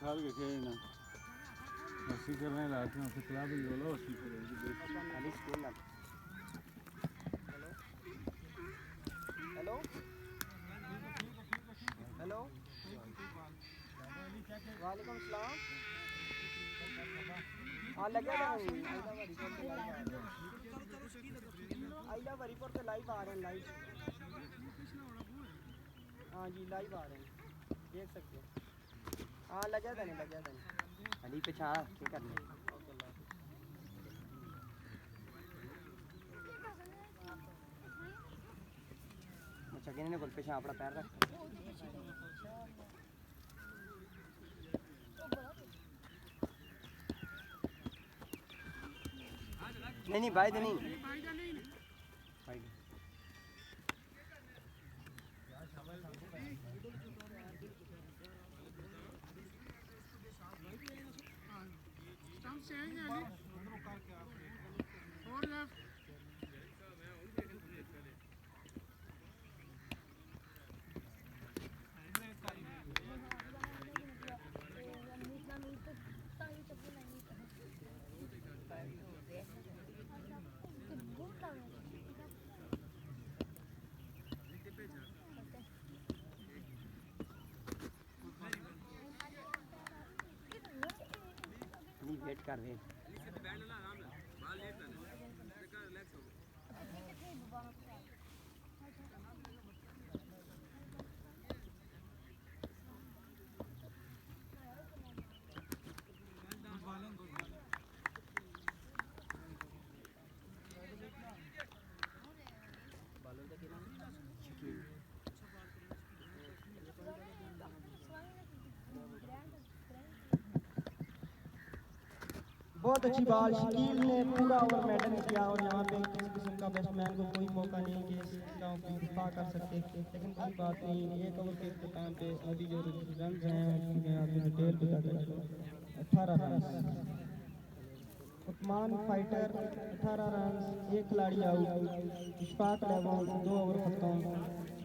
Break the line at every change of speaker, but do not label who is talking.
खाल के खेलना अस्सी करने लाते हैं फिर क्लास भी बोलो अस्सी करेंगे
खाली स्कूल ना हेलो हेलो वालेकुम सलाम हाँ लगे आइला वरीपुर पे लाइव आ रहे हैं लाइव हाँ जी लाइव आ रहे हैं देख सकते हैं हाँ लगे था अली पिछा क्या करना अच्छा किन्ने कोल पिछा अपना पैर रख नहीं भाई नहीं वेट कर रहे
बहुत अच्छी बात शकील ने पूरा ओवर मेंटेन किया और यहाँ पे किसी किस्म का बैट्समैन को कोई मौका नहीं कि इसका दिफा कर सके लेकिन कोई बात नहीं एक ओवर के इख्तिताम पे अभी जो रन हैं उसकी मैं आपको डिटेल बता देता हूँ 18 रन उस्मान फाइटर 18 रन एक खिलाड़ी आउट इशफाक लेवन 2 ओवर खत्म